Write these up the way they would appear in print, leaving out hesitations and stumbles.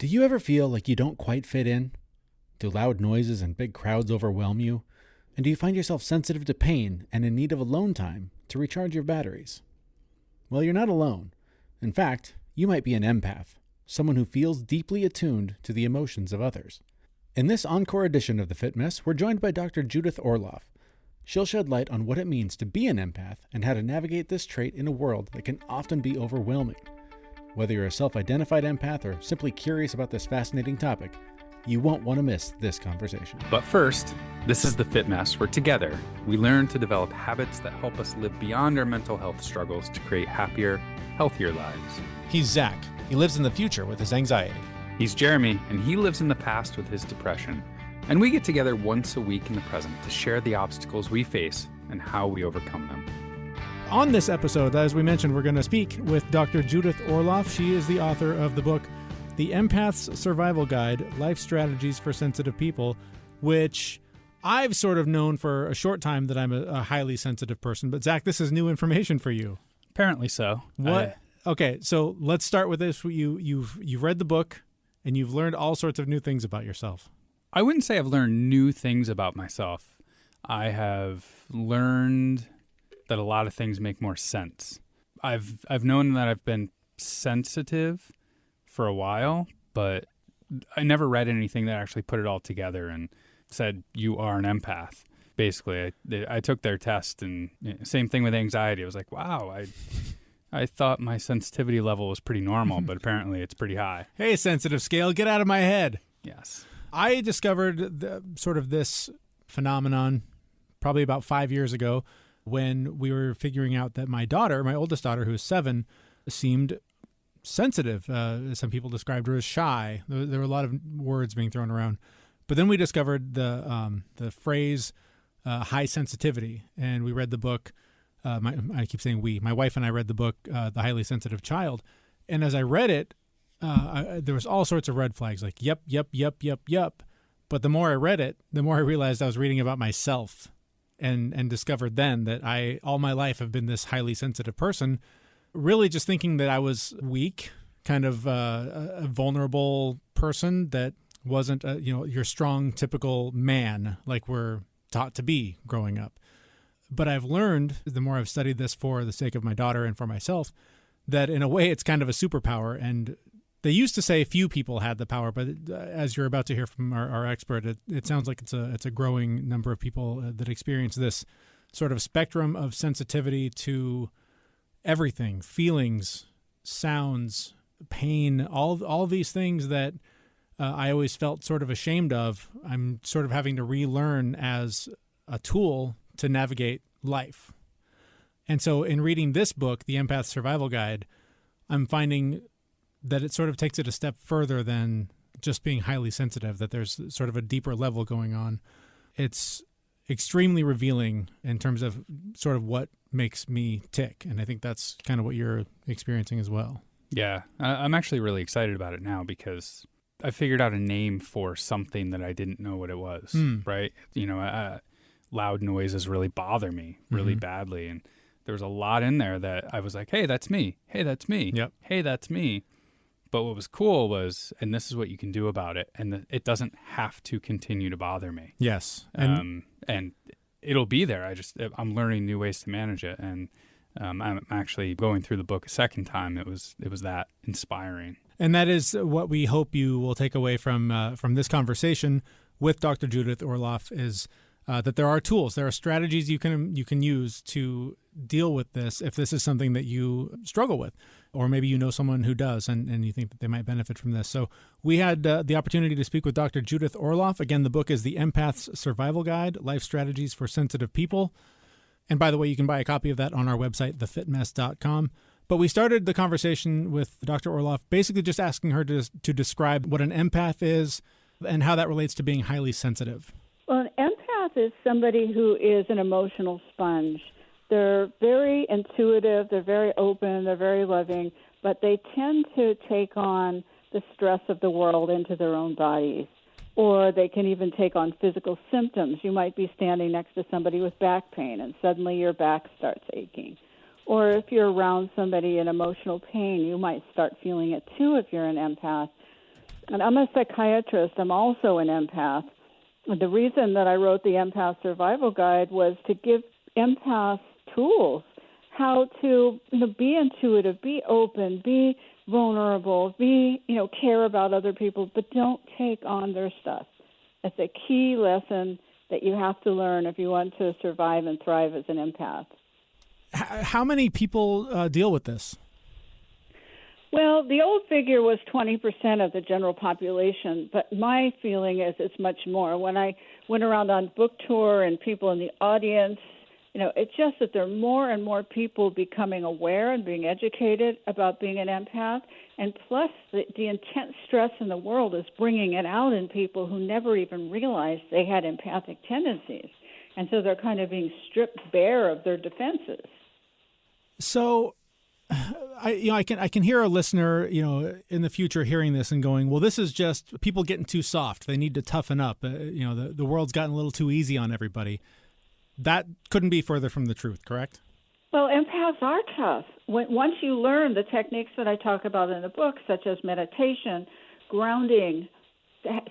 Do you ever feel like you don't quite fit in? Do loud noises and big crowds overwhelm you? And do you find yourself sensitive to pain and in need of alone time to recharge your batteries? Well, you're not alone. In fact, you might be an empath, someone who feels deeply attuned to the emotions of others. In this encore edition of The Fit Mess, we're joined by Dr. Judith Orloff. She'll shed light on what it means to be an empath and how to navigate this trait in a world that can often be overwhelming. Whether you're a self-identified empath or simply curious about this fascinating topic, you won't want to miss this conversation. But first, this is The Fit Mess, where together we learn to develop habits that help us live beyond our mental health struggles to create happier, healthier lives. He's Zach. He lives in the future with his anxiety. He's Jeremy, and he lives in the past with his depression. And we get together once a week in the present to share the obstacles we face and how we overcome them. On this episode, as we mentioned, we're going to speak with Dr. Judith Orloff. She is the author of the book, The Empath's Survival Guide, Life Strategies for Sensitive People, which I've sort of known for a short time that I'm a highly sensitive person. But Zach, this is new information for you. Apparently so. What? Okay, so let's start with this. You've read the book, and you've learned all sorts of new things about yourself. I wouldn't say I've learned new things about myself. I have learned that a lot of things make more sense. I've known that I've been sensitive for a while, but I never read anything that actually put it all together and said, you are an empath. Basically, I took their test, and same thing with anxiety. I was like, wow, I thought my sensitivity level was pretty normal, but apparently it's pretty high. Hey, sensitive scale, get out of my head. Yes. I discovered this phenomenon probably about 5 years ago when we were figuring out that my daughter, my oldest daughter, who is 7, seemed sensitive. Some people described her as shy. There were a lot of words being thrown around. But then we discovered the phrase high sensitivity, and we read the book. I keep saying we. My wife and I read the book, The Highly Sensitive Child. And as I read it, there was all sorts of red flags, like yep. But the more I read it, the more I realized I was reading about myself, and discovered then that I all my life have been this highly sensitive person, really just thinking that I was weak, kind of a vulnerable person that wasn't your strong typical man like we're taught to be growing up. But I've learned, the more I've studied this for the sake of my daughter and for myself, that in a way it's kind of a superpower. And they used to say few people had the power, but as you're about to hear from our expert, it sounds like it's a growing number of people that experience this sort of spectrum of sensitivity to everything, feelings, sounds, pain, all these things that I always felt sort of ashamed of. I'm sort of having to relearn as a tool to navigate life. And so in reading this book, The Empath's Survival Guide, I'm finding that it sort of takes it a step further than just being highly sensitive, that there's sort of a deeper level going on. It's extremely revealing in terms of sort of what makes me tick. And I think that's kind of what you're experiencing as well. Yeah, I'm actually really excited about it now because I figured out a name for something that I didn't know what it was, right? Loud noises really bother me really badly. And there was a lot in there that I was like, hey, that's me. Hey, that's me. Yep. Hey, that's me. But what was cool was, and this is what you can do about it, and it doesn't have to continue to bother me. Yes. And it'll be there. I'm learning new ways to manage it. And I'm actually going through the book a second time. It was that inspiring. And that is what we hope you will take away from this conversation with Dr. Judith Orloff is that there are tools, there are strategies you can use to deal with this if this is something that you struggle with, or maybe you know someone who does and you think that they might benefit from this. So we had the opportunity to speak with Dr. Judith Orloff. Again, the book is The Empath's Survival Guide, Life Strategies for Sensitive People. And by the way, you can buy a copy of that on our website, thefitmess.com. But we started the conversation with Dr. Orloff basically just asking her to describe what an empath is and how that relates to being highly sensitive. Well, an empath is somebody who is an emotional sponge. They're very intuitive, they're very open, they're very loving, but they tend to take on the stress of the world into their own bodies. Or they can even take on physical symptoms. You might be standing next to somebody with back pain and suddenly your back starts aching. Or if you're around somebody in emotional pain, you might start feeling it too if you're an empath. And I'm a psychiatrist. I'm also an empath. The reason that I wrote the Empath Survival Guide was to give empaths tools how to be intuitive, be open, be vulnerable, care about other people, but don't take on their stuff. It's a key lesson that you have to learn if you want to survive and thrive as an empath. How many people deal with this? Well, the old figure was 20% of the general population, but my feeling is it's much more. When I went around on book tour and people in the audience, it's just that there are more and more people becoming aware and being educated about being an empath. And plus, the intense stress in the world is bringing it out in people who never even realized they had empathic tendencies. And so they're kind of being stripped bare of their defenses. So I can hear a listener, in the future hearing this and going, well, this is just people getting too soft. They need to toughen up. The world's gotten a little too easy on everybody. That couldn't be further from the truth, correct? Well, empaths are tough. Once you learn the techniques that I talk about in the book, such as meditation, grounding,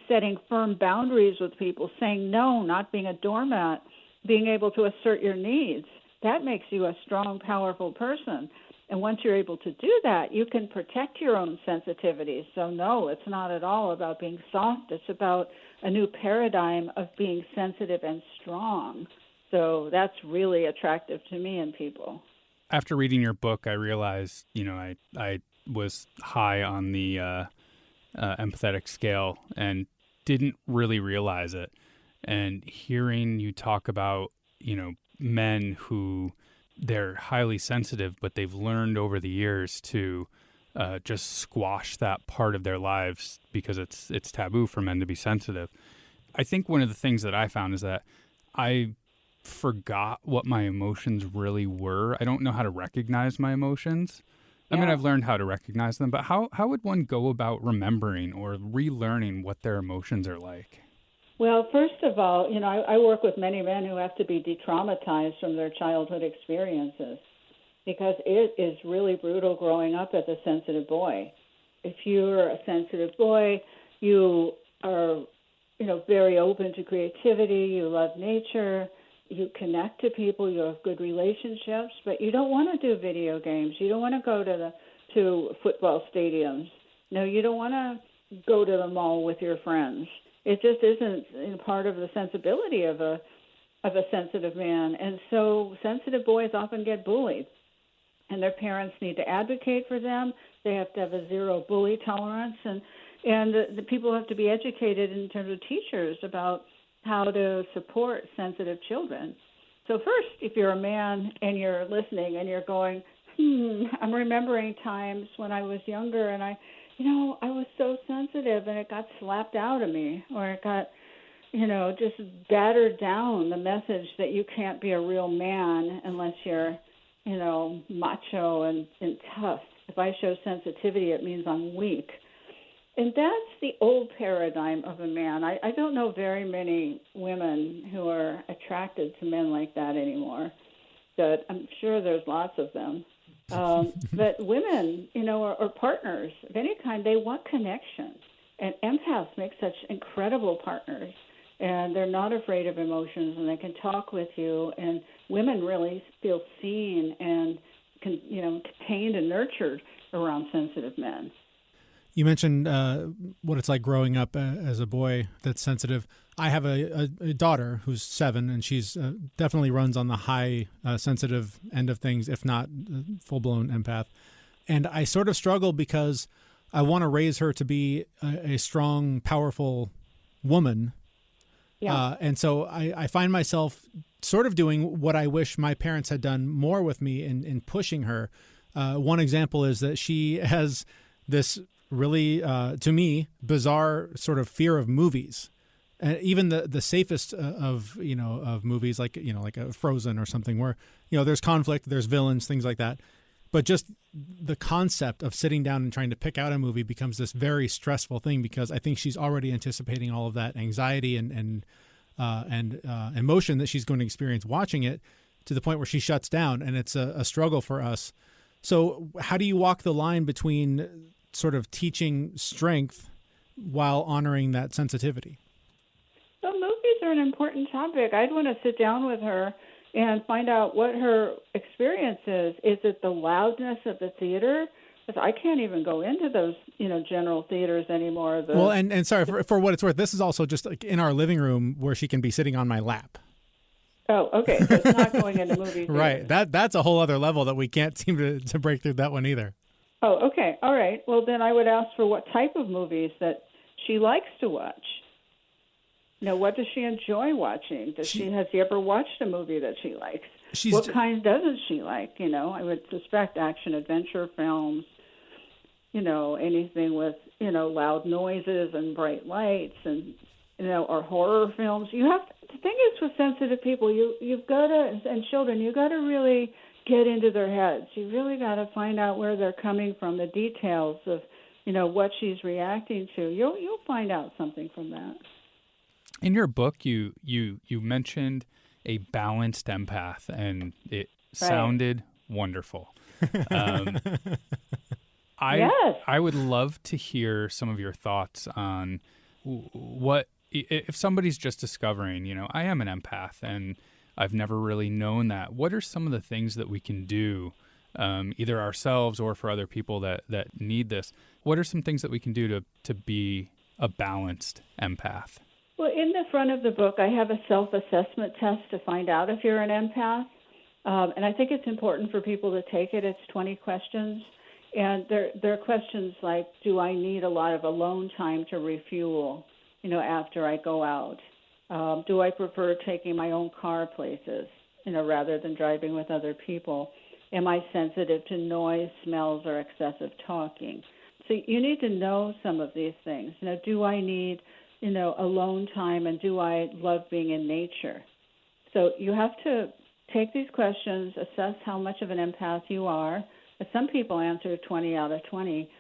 setting firm boundaries with people, saying no, not being a doormat, being able to assert your needs, that makes you a strong, powerful person. And once you're able to do that, you can protect your own sensitivities. So no, it's not at all about being soft. It's about a new paradigm of being sensitive and strong. So that's really attractive to me in people. After reading your book, I realized, I was high on the empathetic scale and didn't really realize it. And hearing you talk about, men who they're highly sensitive, but they've learned over the years to just squash that part of their lives because it's taboo for men to be sensitive. I think one of the things that I found is that I forgot what my emotions really were. I don't know how to recognize my emotions. I mean, I've learned how to recognize them, but how would one go about remembering or relearning what their emotions are like? Well, first of all, I work with many men who have to be de-traumatized from their childhood experiences because it is really brutal growing up as a sensitive boy. If you're a sensitive boy, you are, very open to creativity, you love nature, you connect to people, you have good relationships, but you don't want to do video games. You don't want to go to football stadiums. No, you don't want to go to the mall with your friends. It just isn't part of the sensibility of a sensitive man. And so sensitive boys often get bullied, and their parents need to advocate for them. They have to have a zero bully tolerance, and the people have to be educated in terms of teachers about how to support sensitive children. So first, if you're a man and you're listening and you're going, I'm remembering times when I was younger and I was so sensitive and it got slapped out of me, or it got, just battered down, the message that you can't be a real man unless you're, macho and tough. If I show sensitivity, it means I'm weak. And that's the old paradigm of a man. I don't know very many women who are attracted to men like that anymore, but I'm sure there's lots of them. But women, or partners of any kind, they want connection. And empaths make such incredible partners. And they're not afraid of emotions, and they can talk with you. And women really feel seen and, contained and nurtured around sensitive men. You mentioned what it's like growing up as a boy that's sensitive. I have a daughter who's 7, and she's definitely runs on the high sensitive end of things, if not full-blown empath. And I sort of struggle because I want to raise her to be a strong, powerful woman. Yeah. And so I find myself sort of doing what I wish my parents had done more with me in pushing her. One example is that she has this really, to me, bizarre sort of fear of movies. Even the safest of movies, like a Frozen or something, where there's conflict, there's villains, things like that. But just the concept of sitting down and trying to pick out a movie becomes this very stressful thing, because I think she's already anticipating all of that anxiety and emotion that she's going to experience watching it, to the point where she shuts down, and it's a struggle for us. So how do you walk the line between sort of teaching strength while honoring that sensitivity? So movies are an important topic. I'd want to sit down with her and find out what her experience is. Is it the loudness of the theater? Because I can't even go into those, general theaters anymore. Well, and sorry, for what it's worth, this is also just like in our living room where she can be sitting on my lap. Oh, okay. So it's not going into movie theaters. Right. That's a whole other level that we can't seem to break through that one either. Oh, okay. All right. Well, then I would ask for what type of movies that she likes to watch. What does she enjoy watching? Has she ever watched a movie that she likes? What kind doesn't she like? I would suspect action adventure films, anything with, loud noises and bright lights and, or horror films. The thing is with sensitive people, you've got to, and children, you've got to really get into their heads. You really got to find out where they're coming from, the details of, what she's reacting to. You'll find out something from that. In your book, you mentioned a balanced empath, and it sounded wonderful. Yes. I would love to hear some of your thoughts on what, if somebody's just discovering, I am an empath and I've never really known that. What are some of the things that we can do, either ourselves or for other people that need this? What are some things that we can do to be a balanced empath? Well, in the front of the book, I have a self-assessment test to find out if you're an empath. And I think it's important for people to take it. It's 20 questions. And there are questions like, do I need a lot of alone time to refuel, after I go out? Do I prefer taking my own car places, rather than driving with other people? Am I sensitive to noise, smells, or excessive talking? So you need to know some of these things. Do I need, alone time, and do I love being in nature? So you have to take these questions, assess how much of an empath you are. Some people answer 20 out of 20,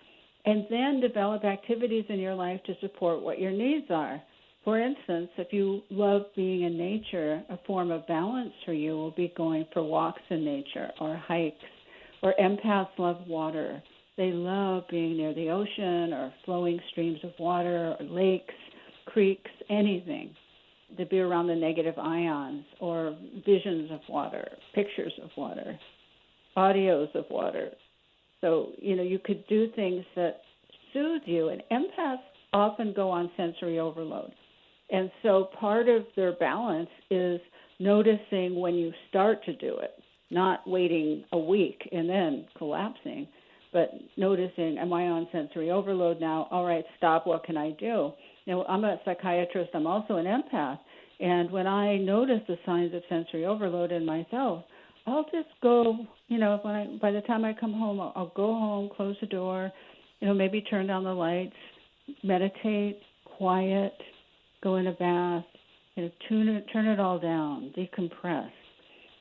and then develop activities in your life to support what your needs are. For instance, if you love being in nature, a form of balance for you will be going for walks in nature or hikes. Or empaths love water. They love being near the ocean or flowing streams of water or lakes, creeks, anything. To be around the negative ions or visions of water, pictures of water, audios of water. So, you could do things that soothe you. And empaths often go on sensory overload. And so part of their balance is noticing when you start to do it, not waiting a week and then collapsing, but noticing, am I on sensory overload now? All right, stop. What can I do? I'm a psychiatrist. I'm also an empath. And when I notice the signs of sensory overload in myself, I'll just go, by the time I come home, I'll go home, close the door, maybe turn down the lights, meditate, quiet, go in a bath, turn it all down, decompress.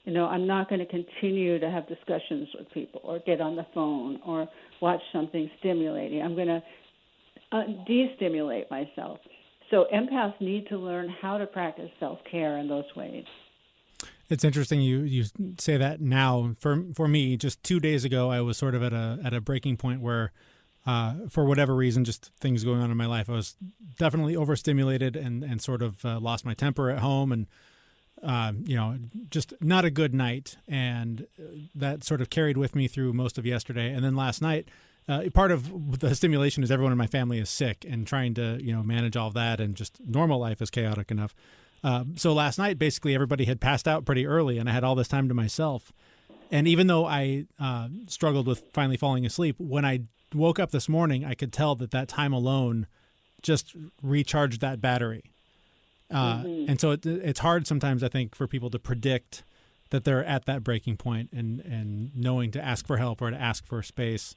I'm not going to continue to have discussions with people or get on the phone or watch something stimulating. I'm going to de-stimulate myself. So empaths need to learn how to practice self-care in those ways. It's interesting you say that now. For me, just 2 days ago, I was sort of at a breaking point where, for whatever reason, just things going on in my life, I was definitely overstimulated and sort of lost my temper at home and, just not a good night. And that sort of carried with me through most of yesterday. And then last night, part of the stimulation is everyone in my family is sick and trying to, manage all of that, and just normal life is chaotic enough. So last night, basically everybody had passed out pretty early and I had all this time to myself. And even though I struggled with finally falling asleep, when I woke up this morning, I could tell that time alone just recharged that battery. And so it's hard sometimes, I think, for people to predict that they're at that breaking point and knowing to ask for help or to ask for space.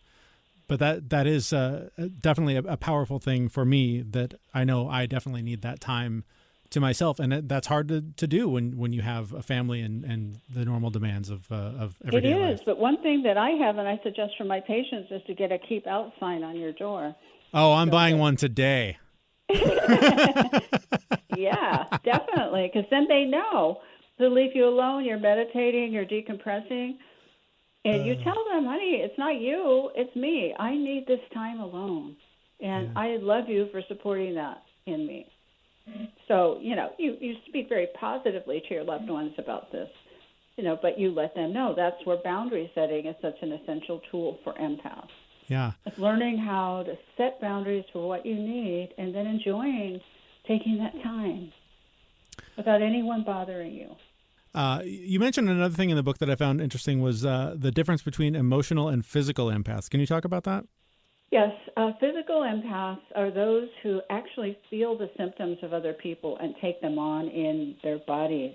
But that is definitely a powerful thing for me, that I know I definitely need that time to myself. And that's hard to do when you have a family and the normal demands of everyday life. It is, but one thing that I have, and I suggest for my patients, is to get a keep out sign on your door. Oh, I'm buying one today. Yeah, definitely, because then they know to leave you alone. You're meditating, you're decompressing, and you tell them, honey, it's not you, it's me. I need this time alone. And Yeah. I love you for supporting that in me. So, you speak very positively to your loved ones about this, but you let them know that's where boundary setting is such an essential tool for empaths. Yeah. It's learning how to set boundaries for what you need and then enjoying taking that time without anyone bothering you. You mentioned another thing in the book that I found interesting was the difference between emotional and physical empaths. Can you talk about that? Yes, physical empaths are those who actually feel the symptoms of other people and take them on in their bodies.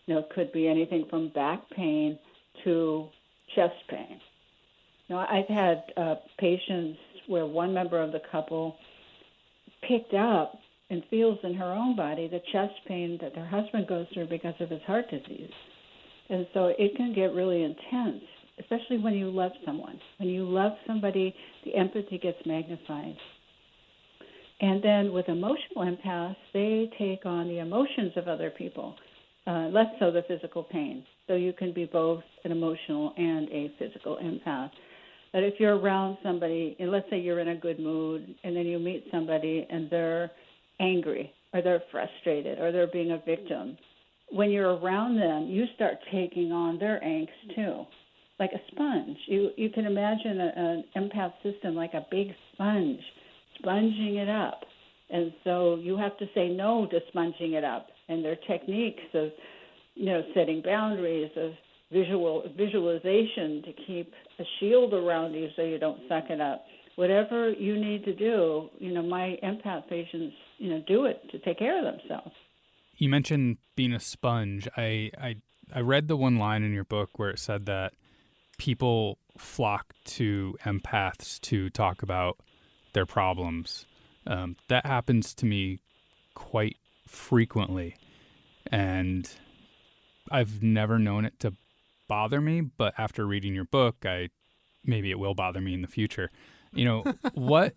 It could be anything from back pain to chest pain. I've had patients where one member of the couple picked up and feels in her own body the chest pain that her husband goes through because of his heart disease. And so it can get really intense, especially when you love someone. When you love somebody, the empathy gets magnified. And then with emotional empaths, they take on the emotions of other people, less so the physical pain. So you can be both an emotional and a physical empath. But if you're around somebody, and let's say you're in a good mood, and then you meet somebody and they're angry or they're frustrated or they're being a victim, when you're around them, you start taking on their angst too, like a sponge. You can imagine an empath system like a big sponge, sponging it up. And so you have to say no to sponging it up. And there are techniques of, setting boundaries, of visualization to keep a shield around you so you don't suck it up. Whatever you need to do, my empath patients, do it to take care of themselves. You mentioned being a sponge. I read the one line in your book where it said that people flock to empaths to talk about their problems. That happens to me quite frequently, and I've never known it to bother me, but after reading your book, maybe it will bother me in the future. What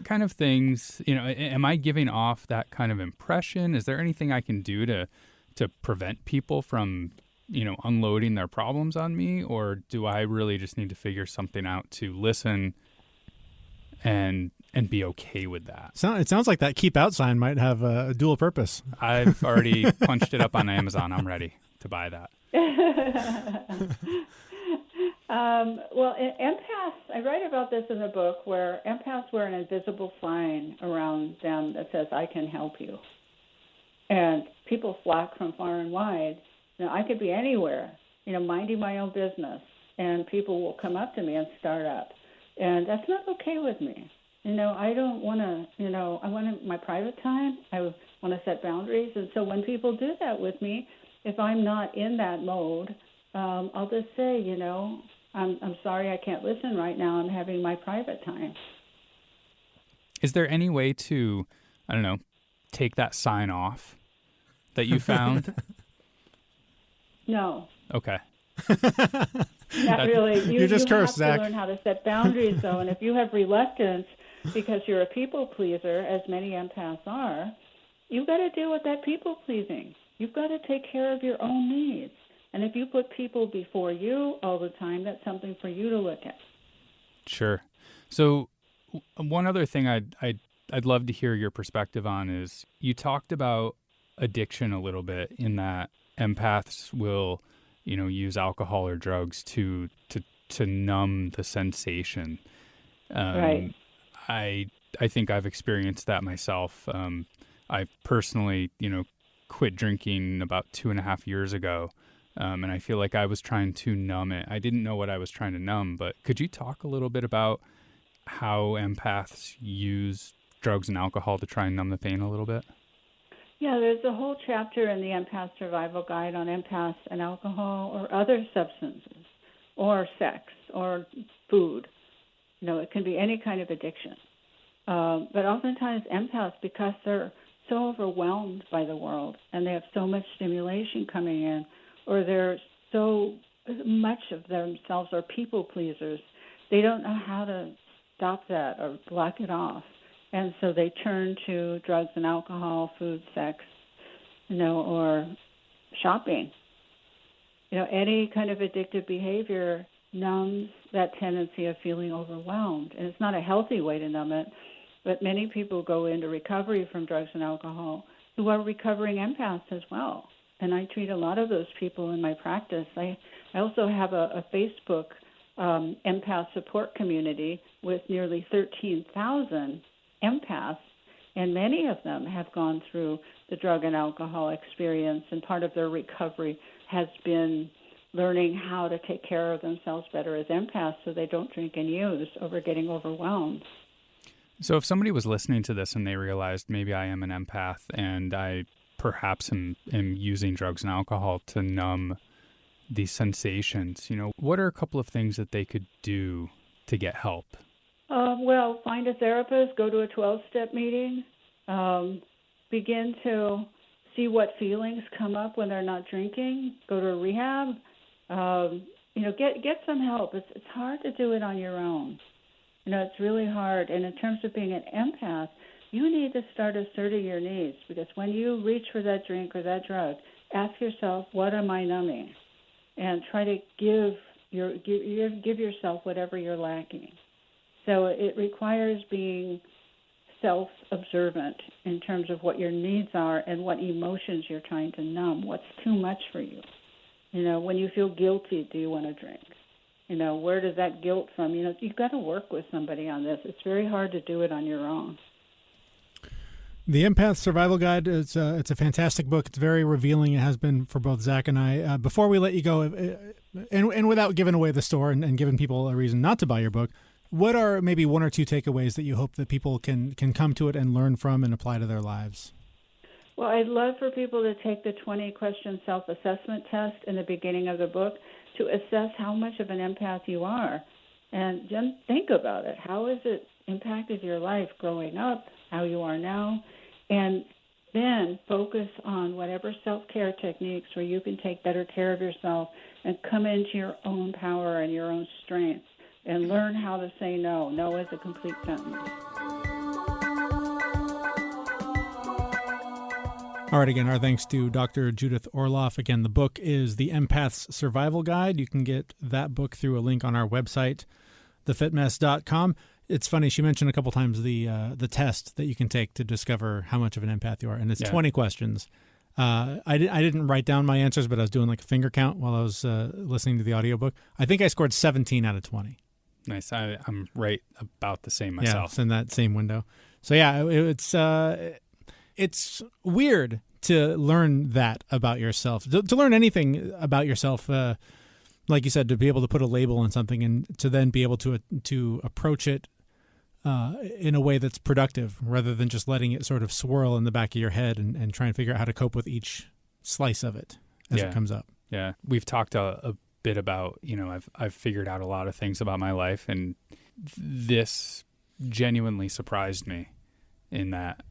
kind of things, am I giving off that kind of impression? Is there anything I can do to prevent people from, unloading their problems on me? Or do I really just need to figure something out to listen and be okay with that? It sounds like that keep out sign might have a dual purpose. I've already punched it up on Amazon. I'm ready to buy that. Well, empaths, I write about this in the book, where empaths wear an invisible sign around them that says, I can help you. And people flock from far and wide. I could be anywhere, minding my own business, and people will come up to me and start up. And that's not okay with me. I don't want to, I want my private time. I want to set boundaries. And so when people do that with me, if I'm not in that mode, I'll just say, I'm sorry I can't listen right now. I'm having my private time. Is there any way to, take that sign off that you found? No. Okay. Not really. You're just cursed, have Zach. to learn how to set boundaries, though. And if you have reluctance because you're a people pleaser, as many empaths are, you've got to deal with that people pleasing. You've got to take care of your own needs. And if you put people before you all the time, that's something for you to look at. Sure. So one other thing I'd love to hear your perspective on is you talked about addiction a little bit, in that empaths will, use alcohol or drugs to numb the sensation. Right. I think I've experienced that myself. I personally, quit drinking about 2.5 years ago. And I feel like I was trying to numb it. I didn't know what I was trying to numb, but could you talk a little bit about how empaths use drugs and alcohol to try and numb the pain a little bit? Yeah, there's a whole chapter in the Empath Survival Guide on empaths and alcohol or other substances or sex or food. It can be any kind of addiction. But oftentimes empaths, because they're so overwhelmed by the world and they have so much stimulation coming in, or they're so much of themselves are people pleasers, they don't know how to stop that or block it off. And so they turn to drugs and alcohol, food, sex, or shopping. Any kind of addictive behavior numbs that tendency of feeling overwhelmed. And it's not a healthy way to numb it, but many people go into recovery from drugs and alcohol who are recovering empaths as well. And I treat a lot of those people in my practice. I also have a Facebook empath support community with nearly 13,000 empaths, and many of them have gone through the drug and alcohol experience, and part of their recovery has been learning how to take care of themselves better as empaths so they don't drink and use over getting overwhelmed. So if somebody was listening to this and they realized maybe I am an empath and I perhaps am using drugs and alcohol to numb these sensations, what are a couple of things that they could do to get help? Well, find a therapist, go to a 12-step meeting, begin to see what feelings come up when they're not drinking, go to a rehab, get some help. It's hard to do it on your own. It's really hard. And in terms of being an empath, you need to start asserting your needs, because when you reach for that drink or that drug, ask yourself, what am I numbing? And try to give yourself whatever you're lacking. So it requires being self-observant in terms of what your needs are and what emotions you're trying to numb. What's too much for you? When you feel guilty, do you want to drink? Where does that guilt from? You've got to work with somebody on this. It's very hard to do it on your own. The Empath Survival Guide, it's a fantastic book. It's very revealing. It has been for both Zach and I. Before we let you go, and without giving away the store and giving people a reason not to buy your book, what are maybe one or two takeaways that you hope that people can come to it and learn from and apply to their lives? Well, I'd love for people to take the 20-question self-assessment test in the beginning of the book to assess how much of an empath you are. And then think about it. How has it impacted your life growing up, how you are now? And then focus on whatever self-care techniques where you can take better care of yourself and come into your own power and your own strength and learn how to say no. No is a complete sentence. All right, again, our thanks to Dr. Judith Orloff. Again, the book is The Empath's Survival Guide. You can get that book through a link on our website, thefitmess.com. It's funny, she mentioned a couple times the test that you can take to discover how much of an empath you are, and it's 20 questions. I didn't write down my answers, but I was doing like a finger count while I was listening to the audiobook. I think I scored 17 out of 20. Nice. I'm right about the same myself. Yeah, it's in that same window. So yeah, it's weird to learn that about yourself, to learn anything about yourself. Like you said, to be able to put a label on something and to then be able to approach it in a way that's productive rather than just letting it sort of swirl in the back of your head and try and figure out how to cope with each slice of it as it comes up. Yeah. We've talked a bit about, I've figured out a lot of things about my life, and this genuinely surprised me in that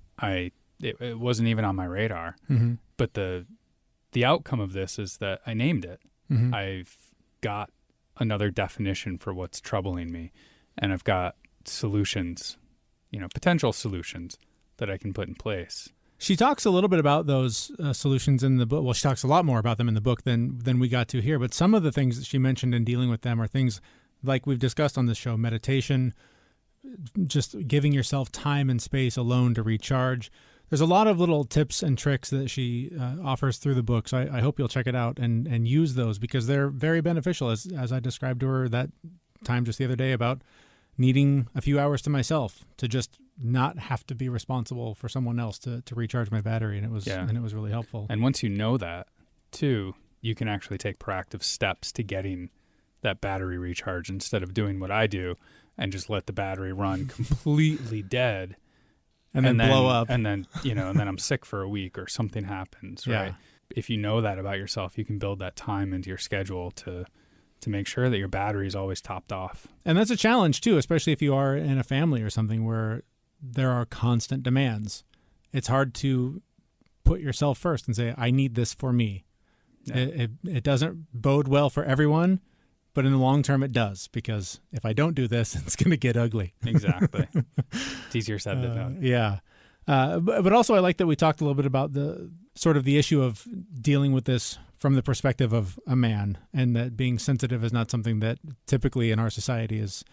it wasn't even on my radar. Mm-hmm. But the outcome of this is that I named it. Mm-hmm. I've got another definition for what's troubling me, and I've got solutions, potential solutions that I can put in place. She talks a little bit about those solutions in the book. Well, she talks a lot more about them in the book than we got to here. But some of the things that she mentioned in dealing with them are things like we've discussed on this show: meditation, just giving yourself time and space alone to recharge. There's a lot of little tips and tricks that she offers through the book. So I hope you'll check it out and use those, because they're very beneficial, as I described to her that time just the other day about needing a few hours to myself to just not have to be responsible for someone else to recharge my battery. And it was really helpful. And once you know that, too, you can actually take proactive steps to getting that battery recharge instead of doing what I do and just let the battery run completely dead. And then blow up. And then, and then I'm sick for a week or something happens, right? Yeah. If you know that about yourself, you can build that time into your schedule to make sure that your battery is always topped off. And that's a challenge, too, especially if you are in a family or something where there are constant demands. It's hard to put yourself first and say, I need this for me. Yeah. It doesn't bode well for everyone, but in the long term it does, because if I don't do this, it's going to get ugly. Exactly. It's easier said than done. Yeah. But also I like that we talked a little bit about the issue of dealing with this from the perspective of a man, and that being sensitive is not something that typically in our society is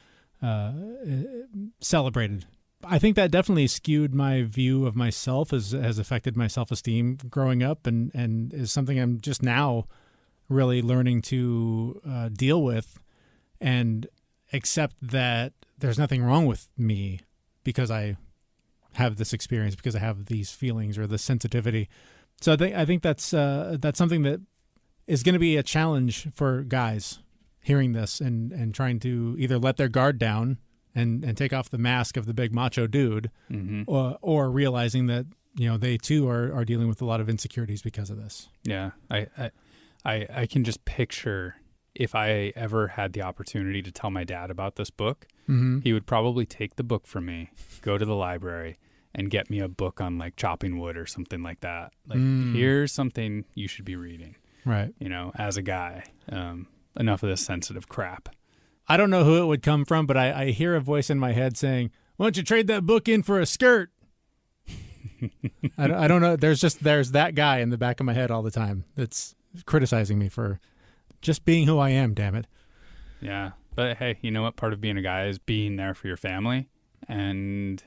celebrated. I think that definitely skewed my view of myself, has affected my self-esteem growing up, and is something I'm just now really learning to deal with and accept that there's nothing wrong with me because I have this experience, because I have these feelings or the sensitivity. So I think that's something that is going to be a challenge for guys hearing this and trying to either let their guard down and take off the mask of the big macho dude, or realizing that, they too are dealing with a lot of insecurities because of this. Yeah, I can just picture if I ever had the opportunity to tell my dad about this book, he would probably take the book from me, go to the library, and get me a book on like chopping wood or something like that. Like, here's something you should be reading. Right. As a guy, enough of this sensitive crap. I don't know who it would come from, but I hear a voice in my head saying, "Why don't you trade that book in for a skirt?" I don't know. There's that guy in the back of my head all the time that's criticizing me for just being who I am, damn it. Yeah. But hey, you know what? Part of being a guy is being there for your family. And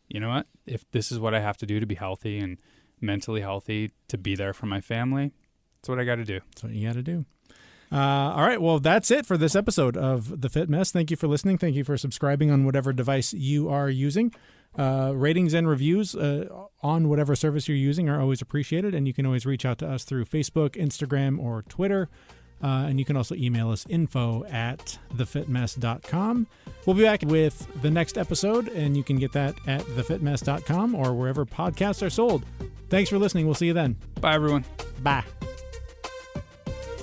you know what? If this is what I have to do to be healthy and mentally healthy, to be there for my family, that's what I got to do. That's what you got to do. All right. Well, that's it for this episode of The Fit Mess. Thank you for listening. Thank you for subscribing on whatever device you are using. Ratings and reviews on whatever service you're using are always appreciated. And you can always reach out to us through Facebook, Instagram, or Twitter. And you can also email us info@thefitmess.com. We'll be back with the next episode, and you can get that at thefitmess.com or wherever podcasts are sold. Thanks for listening. We'll see you then. Bye, everyone. Bye.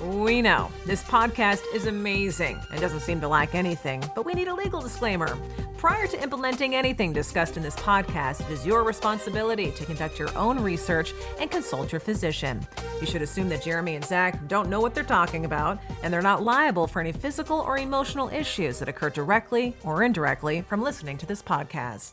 We know this podcast is amazing and doesn't seem to lack anything, but we need a legal disclaimer. Prior to implementing anything discussed in this podcast, it is your responsibility to conduct your own research and consult your physician. You should assume that Jeremy and Zach don't know what they're talking about, and they're not liable for any physical or emotional issues that occur directly or indirectly from listening to this podcast.